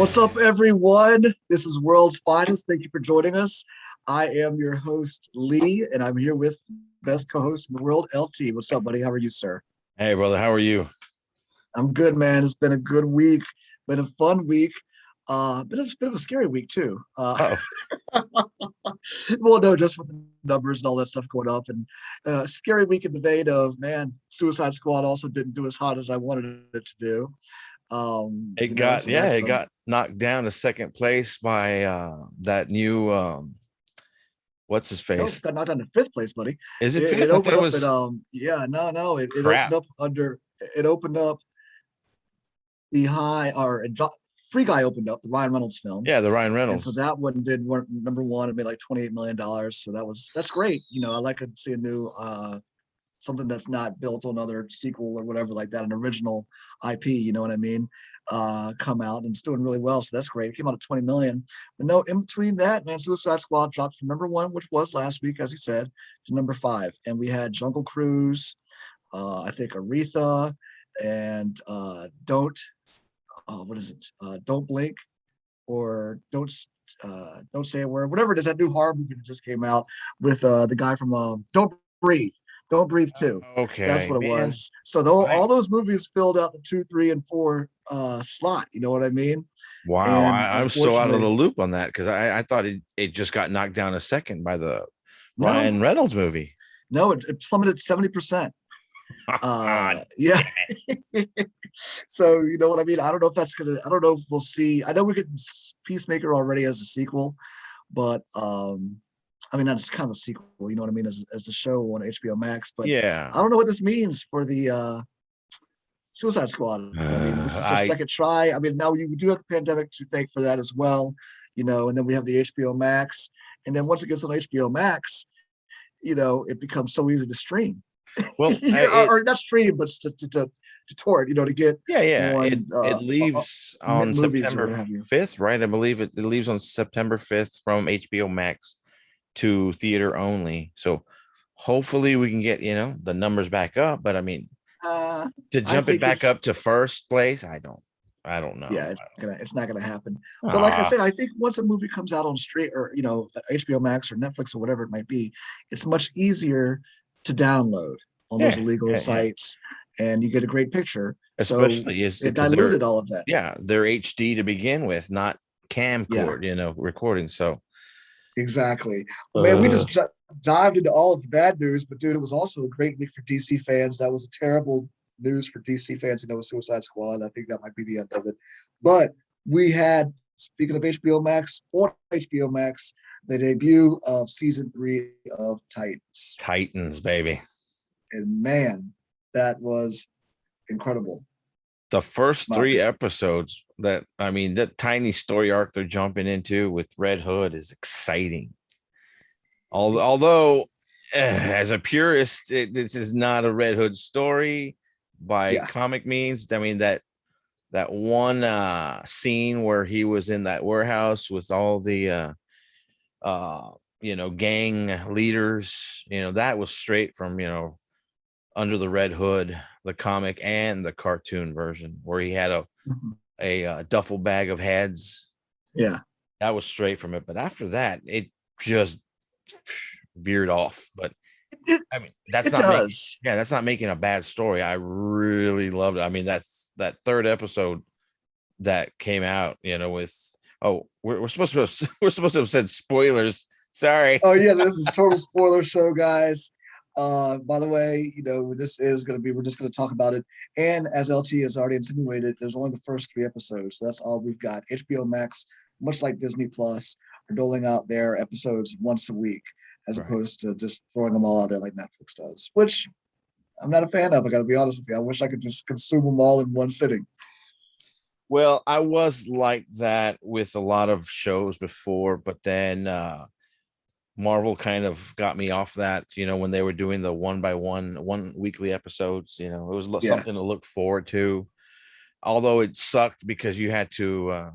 What's up, everyone? This is World's Finest. Thank you for joining us. I am your host, Lee, and I'm here with best co-host in the world, LT. What's up, buddy? How are you, sir? Hey, brother, how are you? I'm good, man. It's been a good week, been a fun week, bit of a scary week too. Oh, Well, no, just with the numbers and all that stuff going up, and scary week in the vein of man, Suicide Squad also didn't do as hot as I wanted it to do. So that's it some. got knocked down to second place by that new what's his No, face? got knocked down to fifth place, buddy. Is it It fifth? I thought opened it up at was yeah, no, it opened crap. up under it opened up the high or Free Guy opened up the Ryan Reynolds film, Yeah, the Ryan and so Reynolds. that one did number one. It made like $28 million, so that's great. I like to see a new something that's not built on another sequel or whatever like that, an original IP. You know what I mean? Come out and it's doing really well, so that's great. It came out at 20 million, but no, in between that, man, Suicide Squad dropped from number one, which was last week, as he said, to number five, and we had Jungle Cruise, I think Aretha, and don't what is it? Don't blink or don't say a word, whatever it is. That new horror movie that just came out with the guy from Don't Breathe. Don't Breathe too. That's Okay, what it man. was. So all I those movies filled out the two, three, and four slot. You know what I mean? Wow, And I'm so out of the unfortunately, loop on that because I thought it just got knocked down a second by the no, Ryan Reynolds movie. no, it plummeted 70%. God Yeah. damn it. So you know what I mean? I don't know if that's gonna. I don't know if we'll see. I know we could Peacemaker already as a sequel, but I mean that's kind of a sequel. You know what I mean? As the show on HBO Max, but Yeah. I don't know what this means for the Suicide Squad. I mean, this is their I second try. I mean, now you do have the pandemic to thank for that as well. And then we have the HBO Max, and then once it gets on HBO Max, it becomes so easy to stream. well, Or not stream, but to torrent, to get yeah, on it leaves on movies or September what have you. 5th, right? I believe it leaves on September 5th from HBO Max to theater only. So hopefully we can get, the numbers back up. But I mean, to I jump it think back it's up to first place, I don't yeah, know. it's not gonna happen. But like I Ah, said, I think once a movie comes out on straight or HBO Max or Netflix or whatever it might be, it's much easier to download on those yeah, illegal yeah. sites, and you get a great picture. So Especially is it because they're diluted all of that. yeah, they're HD to begin with, not Yeah, camcord, recording. So exactly. Well, man, we uh just dived into all of the bad news, but dude, it was also a great week for DC fans. That was a terrible news for DC fans. Suicide Squad. I think that might be the end of it. But we had, speaking of HBO Max, on HBO Max, the debut of season three of Titans, Titans, baby. and man, that was incredible. The first My three opinion. episodes that tiny story arc they're jumping into with Red Hood is exciting. Although, as a purist, this is not a Red Hood story by Yeah. comic means. I mean that one scene where he was in that warehouse with all the gang leaders, that was straight from Under the Red Hood, the comic and the cartoon version, where he had Mhm. a duffel bag of heads. Yeah. That was straight from it. But after that, it just veered off. But It I mean, that's it not making does. yeah, that's not making a bad story. I really loved it. I mean, that third episode that came out, with we're supposed to we're supposed to have said spoilers. Sorry. Oh yeah, this is total spoiler show, guys. By the way, this is gonna be we're just gonna talk about it. And as LT has already insinuated, there's only the first three episodes. So that's all we've got. HBO Max, much like Disney Plus, are doling out their episodes once a week, as Right. opposed to just throwing them all out there like Netflix does, which I'm not a fan of. I gotta be honest with you. I wish I could just consume them all in one sitting. Well, I was like that with a lot of shows before, but then Marvel kind of got me off that, when they were doing the one weekly episodes, it was Yeah. something to look forward to. Although it sucked because you had to,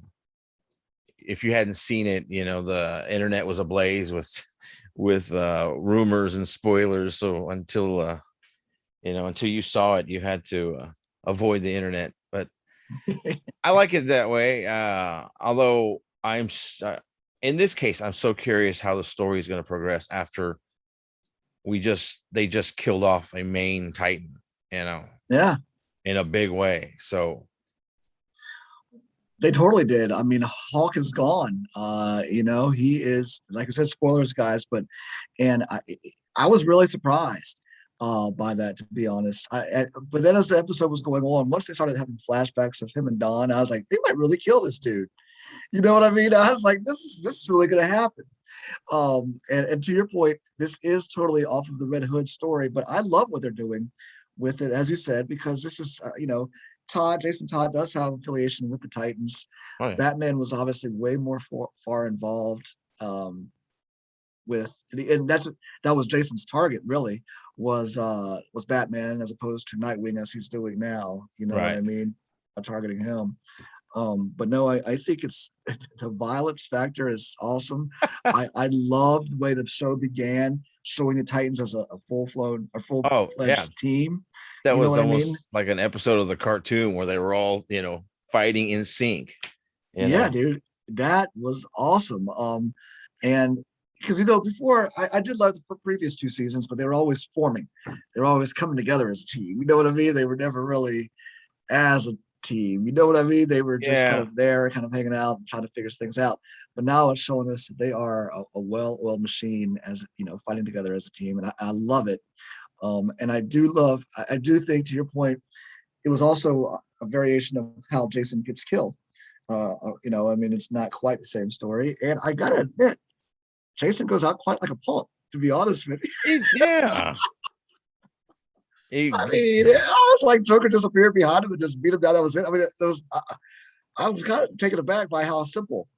if you hadn't seen it, the internet was ablaze with rumors and spoilers. So until you saw it, you had to avoid the internet. But I like it that way. Although in this case, I'm so curious how the story is going to progress after they just killed off a main Titan, you know, Yeah, in a big way. So they totally did. I mean, Hawk is gone. He is, like I said, spoilers, guys, but and I was really surprised by that, to be honest. But then as the episode was going on, once they started having flashbacks of him and Don, I was like, they might really kill this dude. You know what I mean? I was like, this is really going to happen. And to your point, this is totally off of the Red Hood story, but I love what they're doing with it, as you said, because this is, Jason Todd does have affiliation with the Titans. oh yeah, Batman was obviously way more far involved with and that was Jason's target, really, was Batman, as opposed to Nightwing, as he's doing now. You know what I right. mean? Targeting him. But no, I think it's the violence factor is awesome. I love the way the show began, showing the Titans as a full Oh yeah, fledged team. that You know was what I mean? almost like an episode of the cartoon where they were all, fighting in sync. You Yeah, know, dude, that was awesome. And because before I did love the previous two seasons, but they were always forming, they were always coming together as a team. You know what I mean? They were never really as a team. You know what I mean? They were just kind yeah, of there, kind of hanging out, trying to figure things out. But now it's showing us that they are a well-oiled machine, as fighting together as a team, and I love it. And I do think, to your point, it was also a variation of how Jason gets killed. I mean, it's not quite the same story, and I gotta admit, Jason goes out quite like a punk. To be honest with you, yeah. I He- mean, it was like Joker disappeared behind him and just beat him down. That was it. I mean, it was. I was kind of taken aback by how simple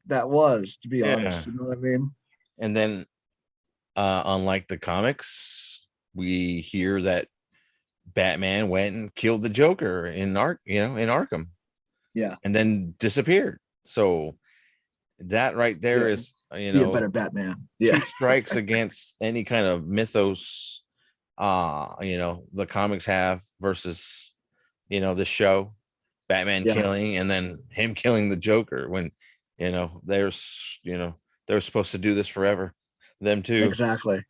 that was, to be yeah. honest. You know what I mean? And then, unlike the comics, we hear that Batman went and killed the Joker in Arkham, Yeah. and then disappeared. So that right there Yeah. is, Be a better Batman. Yeah. two strikes against any kind of mythos, the comics have versus, the show, Batman Yeah. killing and then him killing the Joker when, there's, they're supposed to do this forever, them too. Exactly.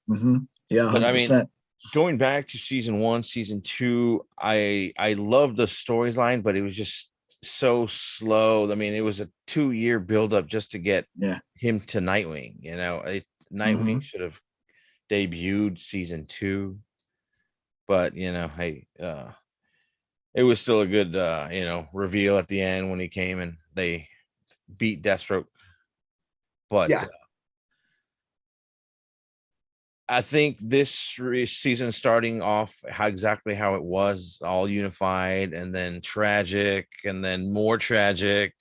hmm Yeah. But I mean, 100%. going back to season one, season two, I loved the storyline, but it was just so slow. I mean, it was a 2-year buildup just to get Yeah. him to Nightwing. hmm Nightwing should have debuted season two, but hey, it was still a good reveal at the end when he came and they beat Deathstroke. But Yeah. I think this season starting off how it was, all unified and then tragic and then more tragic.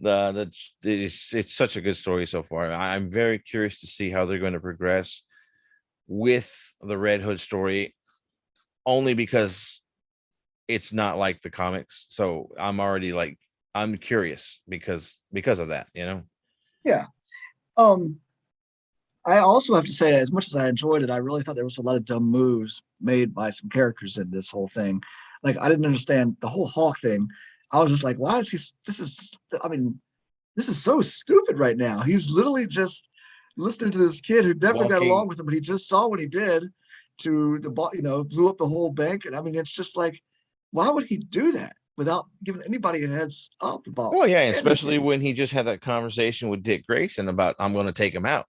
It's such a good story so far. I'm very curious to see how they're going to progress with the Red Hood story, only because it's not like the comics. So I'm already like, I'm curious because of that. Yeah. Um, I also have to say, as much as I enjoyed it, I really thought there was a lot of dumb moves made by some characters in this whole thing. Like, I didn't understand the whole Hawk thing. I was just like, why is he? I mean, this is so stupid right now. He's literally just listening to this kid who never got Walking. along with him, but he just saw what he did to blew up the whole bank. And I mean, it's just like, why would he do that without giving anybody a heads up about Well, yeah, especially anything? when he just had that conversation with Dick Grayson about I'm going to take him out,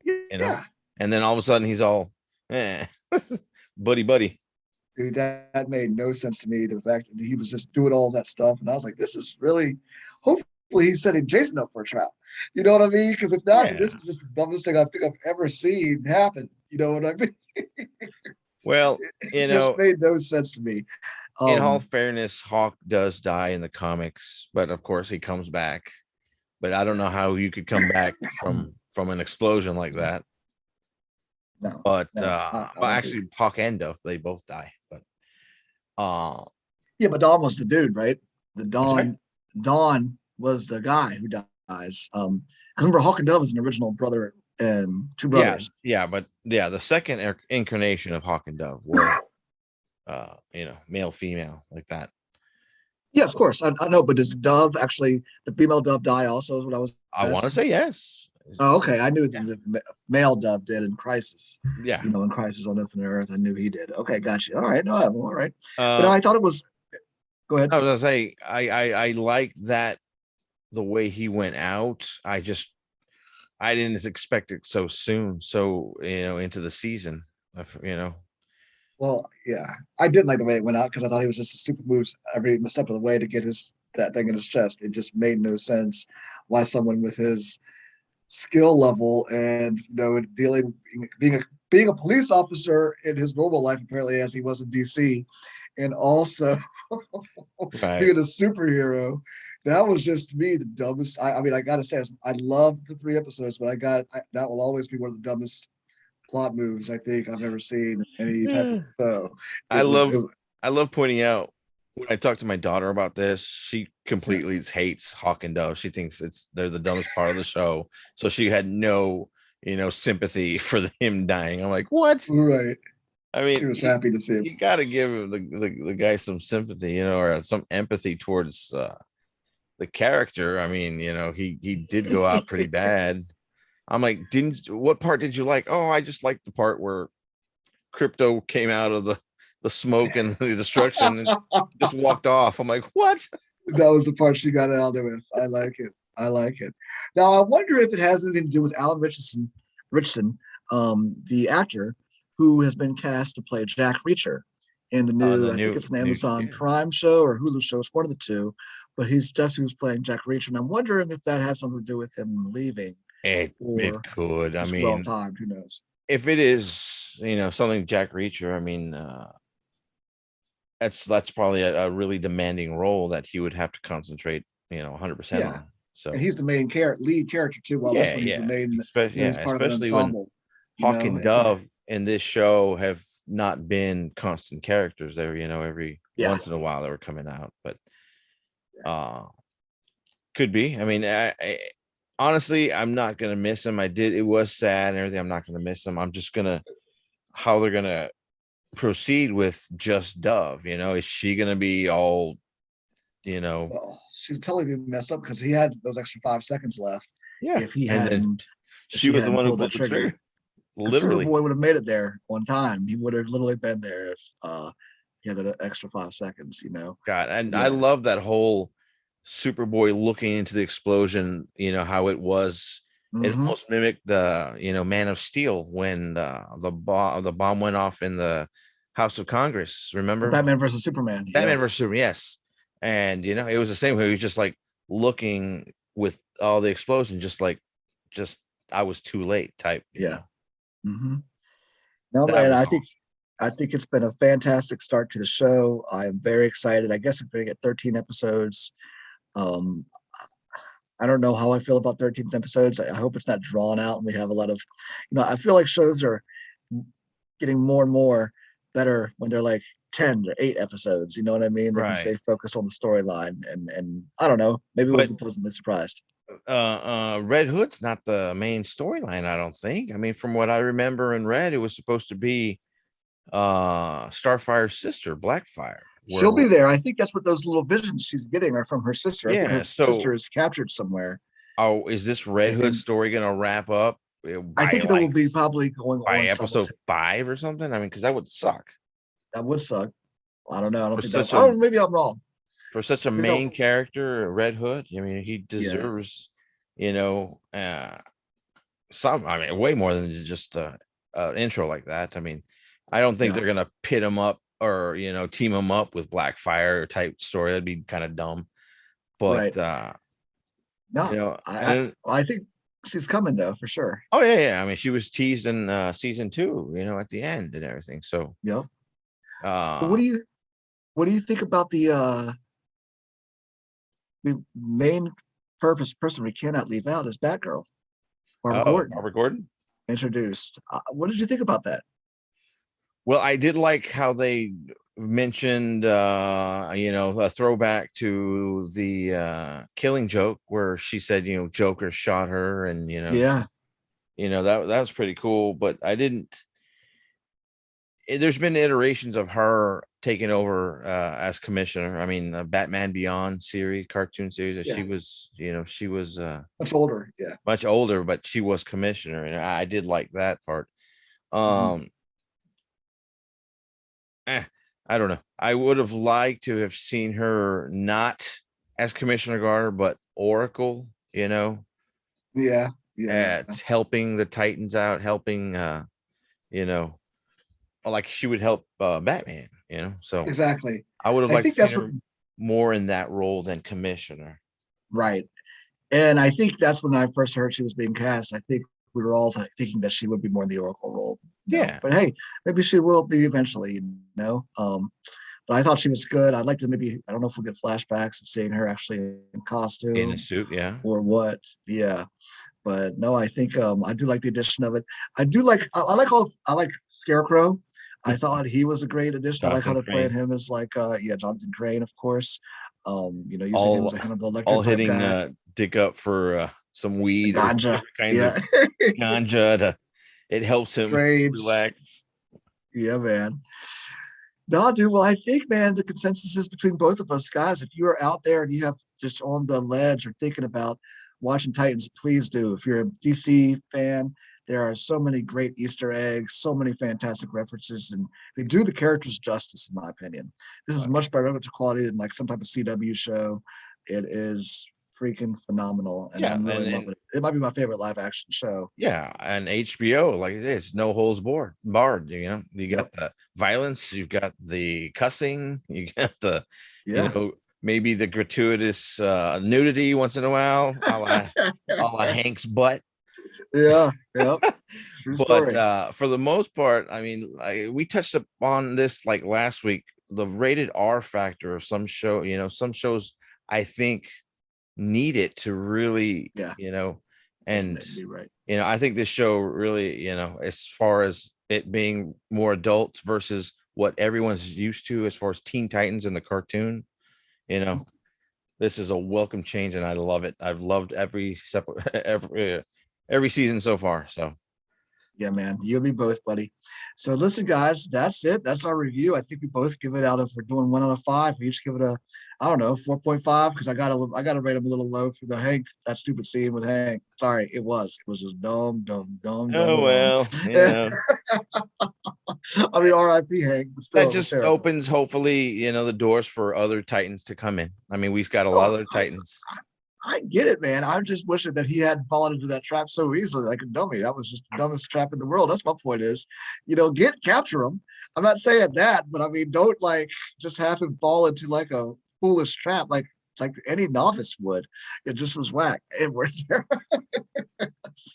you know, Yeah, and then all of a sudden he's all, eh, buddy, buddy. dude, that made no sense to me. The fact that he was just doing all that stuff, and I was like, this is really. Hopefully, he's setting Jason up for a trap. You know what I mean? Because if not, then this Yeah. is just the dumbest thing I think I've ever seen happen. You know what I mean? Well, It just made no sense to me. in all Um, fairness, Hawk does die in the comics, but of course he comes back. But I don't know how you could come back from an explosion like that. no, But no, I well, don't think. actually, Hawk and Duff, they both die. But uh, Yeah, but Don was the dude, right? The I'm sorry. Don was the guy who dies. Because remember, Hawk and Dove is an original brother and two Yeah, brothers. yeah, but yeah, the second incarnation of Hawk and Dove were male, female, like that. Yeah, of course. I know, but does Dove actually, the female Dove die also? Is what I was I want to asking. say yes. Oh, okay. I knew Yeah. the male Dove did in Crisis. Yeah. In Crisis on Infinite Earth, I knew he did. Okay, gotcha. All right, no, all right. But Uh, I thought it was. Go ahead. I was gonna say I like that the way he went out. I didn't expect it so soon, so into the season. You know, Well, yeah, I did like the way it went out because I thought he was just a stupid moves every step of the way to get his that thing in his chest. It just made no sense why someone with his skill level and dealing being a police officer in his normal life apparently as he was in DC, and also right? being a superhero. That was just me the dumbest. I mean, I gotta say, I loved the 3 episodes, but that will always be one of the dumbest plot moves I think I've ever seen in any type of Yeah. show. I It was, love it, I love pointing out when I talk to my daughter about this, she yeah, completely hates Hawk and Dove. She thinks they're the dumbest part of the show. So she had no, sympathy for him dying. I'm like, what? right. I She mean, was happy to see him. you got to give the guy some sympathy, or some empathy towards the character. I mean, he did go out pretty bad. I'm like, what part did you like? Oh, I just liked the part where Crypto came out of the smoke and the destruction and just walked off. I'm like, what? That was the part she got out there with. I like it. I like it. Now I wonder if it has anything to do with Alan Richardson, the actor who has been cast to play Jack Reacher in the The new, I think new it's an new Amazon yeah. Prime show or Hulu show. It's one of the two, but he's just who's playing Jack Reacher, and I'm wondering if that has something to do with him leaving It or could. I just well mean, timed. Who knows? if it is, something Jack Reacher, I mean, that's probably a really demanding role that he would have to concentrate, 100% Yeah, on. and So he's the lead character too. Well, this yeah, one he's the yeah. main. Yeah, He's part of an especially when ensemble. Hawk and It's a Dove in this show have not been constant characters. They're, every yeah. once in a while they were coming out, but uh could be. I mean, honestly, I'm not gonna miss him. It was sad and everything. I'm not gonna miss him. I'm just gonna how they're gonna proceed with just Dove. Is she gonna be all, you know, Well, she's totally been messed up because he had those extra 5 seconds left. yeah. If he And then hadn't, if she she was the hadn't one who pulled that pulled the trigger, trigger, because literally. Superboy would have made it there on time. He would have literally been there if he had that extra 5 seconds. God, and I Yeah. love that whole Superboy looking into the explosion, how it was. It Mm-hmm. almost mimicked the, Man of Steel when the bomb went off in the House of Congress. Remember? Batman versus Superman. Yeah. Batman versus Superman, yes. And it was the same way. He was just like looking with all the explosion, just I was too late type. Yeah. Mm-hmm. No, That man. was I think it's been a fantastic start to the show. I am very excited. I guess we're going to get 13 episodes. Um, I don't know how I feel about 13th episodes. I hope it's not drawn out and we have a lot of, I feel like shows are getting more and more better when they're like 10 or 8 episodes. You know what I mean? They can right. stay focused on the storyline and I don't know, maybe we'll But be pleasantly surprised. Red Hood's not the main storyline, I don't think. I mean, from what I remember in Red, it was supposed to be Starfire's sister, Blackfire. She'll be there. I think that's what those little visions she's getting are from her sister. I think Yeah, her sister so is captured somewhere. is this Red Hood And story gonna wrap up I by think that will be probably going by on episode simultaneously. 5 or something? I mean, because that would suck That would suck. I don't know. I don't for think that. such I a don't. Maybe I'm wrong. Maybe that. main character, Red Hood. I mean, he Yeah. deserves, you know, uh, I mean, way more than just an intro like that. I mean, I don't think Yeah. they're gonna pit him up or team him up with Blackfire type story. That'd be kind of dumb. But Right. you No. know, I. and I think she's coming though for sure. oh yeah, yeah. I mean, she was teased in season 2, at the end and everything. So Yep. So uh what do you think about the main purpose person we cannot leave out is Batgirl, Barbara oh, Gordon, Robert Gordon. introduced. What did you think about that? Well, I did like how they mentioned a throwback to the Killing Joke where she said, Joker shot her and Yeah. that was pretty cool, but I didn't there's been iterations of her taking over as commissioner. I mean, Batman Beyond series, cartoon series. That Yeah, she was much older. Yeah. much older, but she was commissioner, and I did like that part. Mhm. Um, eh, I don't know. I would have liked to have seen her not as Commissioner Gardner, but Oracle. Yeah. Yeah. At helping the Titans out, helping you know, like she would help Batman. So Exactly. I would have I liked think to seen that's what her more in that role than Commissioner. right. And I think that's when I first heard she was being cast. I think we were all thinking that she would be more in the Oracle role, Yeah, But hey, maybe she will be eventually, But I thought she was good. I'd like to maybe, I don't know if we'll get flashbacks of seeing her actually in in a costume suit. Yeah, or what. Yeah. But no, I think I do like the addition of it. I do like I like Scarecrow. I thought he was a great addition. I like how Jonathan they're playing Crane, him as like Jonathan Crane, of course. Using him all as a Hannibal Lecter all type hitting guy. Dick up for some weed or Ganja. different kinds of Yeah. ganja. It helps him Trades. relax. Yeah, man. No, dude. Well, I think, man, the consensus is between both of us guys. If you are out there and you have just on the ledge or thinking about watching Titans, please do. If you're a DC fan, there are so many great Easter eggs, so many fantastic references, and they do the characters justice, in my opinion. This is much better quality than like some type of CW show. It is freaking phenomenal, and Yeah, I'm really and loving it. It might be my favorite live action show. yeah, and HBO, like it is, no holds barred. You Yep. got the violence, you've got the cussing, you got the, you Yeah. know, maybe the gratuitous nudity once in a while, a la Hank's butt. Yeah. Yep. True But story. for the most part, I mean, we touched upon this like last week, the rated R factor of some show. Some shows I think need it to really, Yeah. and Resonate. Be right. I think this show really, as far as it being more adult versus what everyone's used to as far as Teen Titans in the cartoon, you know, this is a welcome change and I love it. I've loved every separate every season so far. So Yeah, man. You and me both, buddy. So listen, guys, that's it. That's our review. I think we both give it out of we're doing 1 out of 5. We each give it a, I don't know, 4.5, because I gotta rate him a little low for the Hank, that stupid scene with Hank. Sorry, it was. It was just dumb, dumb, dumb, dumb, oh dumb. well, I mean, R.I.P. Hank, but that still, it was just terrible. opens hopefully, the doors for other Titans to come in. I mean, we've got a lot Oh, of other Titans. I get it, man. I'm just wishing that he hadn't fallen into that trap so easily, like a dummy. That was just the dumbest trap in the world. That's my point is, capture him. I'm not saying that, but I mean, don't like just have him fall into like a foolish trap, like any novice would. It just was whack. It worked.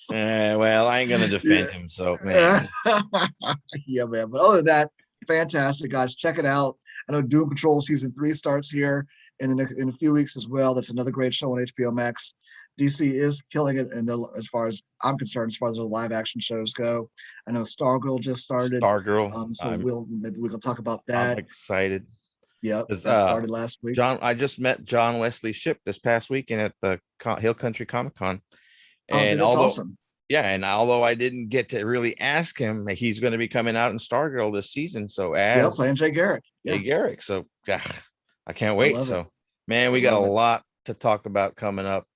Well, I ain't gonna Yeah. defend him, so man. Yeah, man. But other than that, fantastic, guys. Check it out. I know Doom Patrol season 3 starts here in a few weeks as well. That's another great show on HBO Max. DC is killing it, and as far as I'm concerned, as far as the live action shows go. I know Stargirl just started, Stargirl, so I'm maybe we can talk about I'm that. excited. Yep, 'Cause, that started last week. I just met John Wesley Shipp this past weekend at the Hill Country Comic Con, Oh, and dude, that's although awesome. yeah, and although I didn't get to really ask him, he's going to be coming out in Stargirl this season. So Yeah, as playing Jay Garrick. Jay Yeah, Garrick, so I can't I wait. love it. So man, I we got a love it. lot to talk about coming up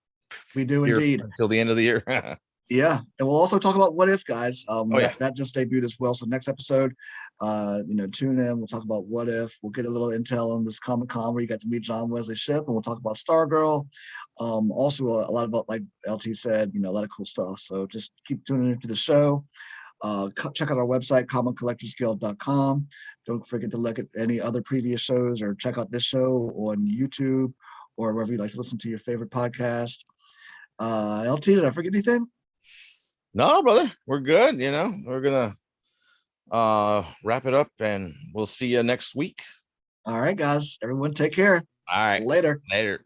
We do here indeed. until the end of the year. Yeah, and we'll also talk about What If, guys. Oh yeah, That just debuted as well. So next episode, tune in. We'll talk about What If. We'll get a little intel on this Comic Con where you got to meet John Wesley Shipp, and we'll talk about Stargirl. Also a lot about, like LT said, a lot of cool stuff. So just keep tuning into the show. Check out our website, commoncollectorsguild.com. Don't forget to look at any other previous shows or check out this show on YouTube or wherever you like to listen to your favorite podcast. LT, did I forget anything? no, brother, we're good. We're gonna wrap it up, and we'll see you next week. All right, guys. Everyone take care. All right, Later. later.